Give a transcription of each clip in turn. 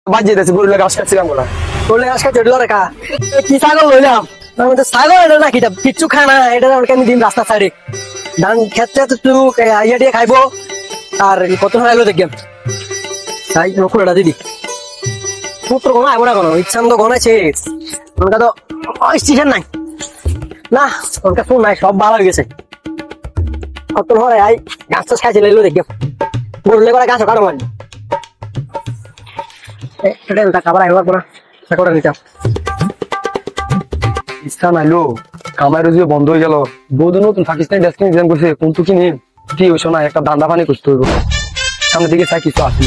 বাজিয়ে দিয়েছে গরুলে ঘাস খাচ্ছিলাম বলা গরুলে ঘাস খাচ্ছে ওটা রেখা কি ছাগল লইলাম ছাগল এটা না কিটা কিচ্ছু খায় না এটা কেন দিন রাস্তা সাইডে ধান খেতে একটু ইয়ে দিয়ে খাইবো আর কত সময় এলো দেখলাম তাই নকুলটা দিদি পুত্র কোনো আইবো না কোনো ইচ্ছা তো গনাইছে ওনকা তো স্টেশন নাই না ওনকা ফোন নাই সব ভালো হয়ে গেছে কত সময় আই গাছ টাছ খাইছে এলো দেখলাম গরুলে করে গাছ কাটো মানে এটা খাবার আইবার পর করে নিতাম ইচ্ছা নাইলো কামাই রোজি বন্ধ হয়ে গেল বহুদিন নতুন পাকিস্তানি ডেস্কিং ডিজাইন করছে কোনটু কিনি কি হইছ না একটা দান্দা পানি করতে হইব সামনের দিকে চাই কিছু আসি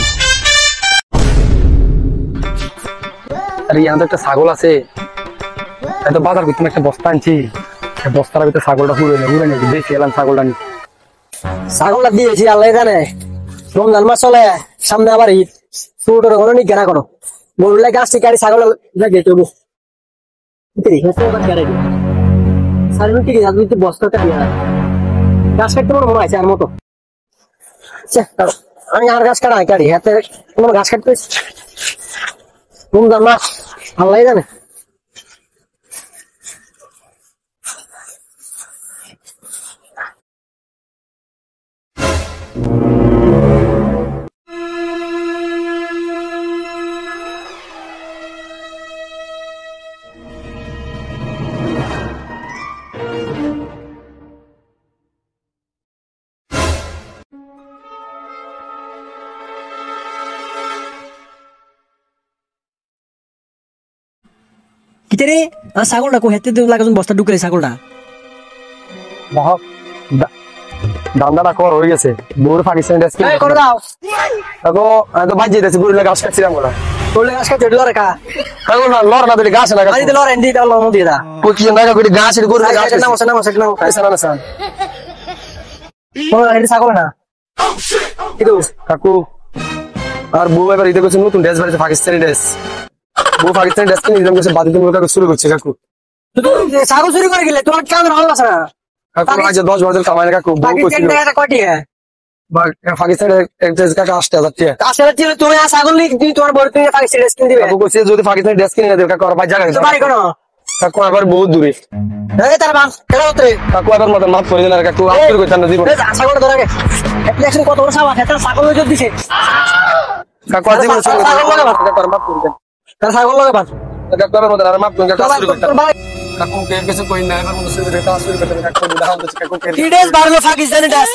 আরে ইয়াতে একটা ছাগল আছে এত বাজার করতে একটা বস্তা আনছি বস্তার ভিতরে ছাগলটা হুড়ে নাকি দেখি এলাম ছাগলটা নি ছাগলটা দিয়েছি আল্লাহ জানে রমজান মাস চলে সামনে আবার ঈদ ছোট কোনো নি কেনা করো গরুলে গাছ ঠিক গাড়ি ছাগল লাগে তবু বস্তাটা গাছ কাটতে মনে আছে আর মতো আমি আর গাছ কাটা কাটি হাতে কোনো গাছ কাটতে রমজান মাস আল্লাহ জানে কিতে ছাগলটা কো হেতে লাগে বস্তা ঢুকে ছাগলটা দান্দাটা কর হয়ে গেছে গরু পাকিস্তানি ডেস্কিং করে দাও তো বাজিয়ে দিয়েছে গরুলে ঘাস খাচ্ছিলাম বলা গরুলে ঘাস খাচ্ছে ওটা রেখা লড় না দিলে ঘাস না লড় এন্ডি দাও লড় দিয়ে দা কি না করে ঘাস গরু ঘাস না ছাগল না কাকু আর বউ এবার ঈদে করছে নতুন ড্রেস বাড়িতে পাকিস্তানি ড্রেস বউ পাকিস্তানি ড্রেস কিনে নিলাম বাদিতে কাকু শুরু করছে কাকু ছাগল চুরি করে গেলে তোমার কেমন ভালো আছে না কাকু আজ 10 বছর কামাই না কাকু বউ করছিল কটি পাকিস্তানি এক ড্রেস কাকা 80,000 টাকা 80,000 তুমি আর ছাগল নি তুমি তোমার বড় তুমি পাকিস্তানি ড্রেস কিনে দিবে কাকু কইছে যদি পাকিস্তানি ড্রেস কিনে দেবে কাকু আর ভাই জায়গা বাড়ি কোন কাকু আবার বহুত দূরে এই তার বাস কেডা উতরে কাকু আবার মত মাফ করে দেন কাকু আপনি কইতান না জীবন ছাগল ধরে গে অ্যাপ্লিকেশন কত বড় সাবা এটা ছাগল যদি দিছে কাকু আজ জীবন শুরু করে কাকু আর মাফ করে দেন তার ছাগল লাগে বাস কাকু আর মত আর মাফ করে কাকু শুরু করতেন কাকু কে কিছু কই না এবার মত শুরু করে কাজ শুরু করতেন কাকু দাও তো কাকু কে ড্রেস বারলো পাকিস্তানি ড্রেস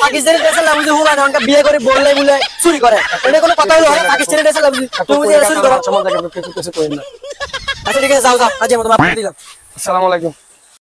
লাগু যে হুলা না বিয়ে করে বললে বলে চুরি করে এটা কোনো কথা হলো পাকিস্তানি ড্রেস লাগু তুমি যে চুরি করো সমাজ কাকু কিছু কই না আচ্ছা ঠিক আছে যাও যাও আজ মত মাফ করে দিলাম আসসালামু আলাইকুম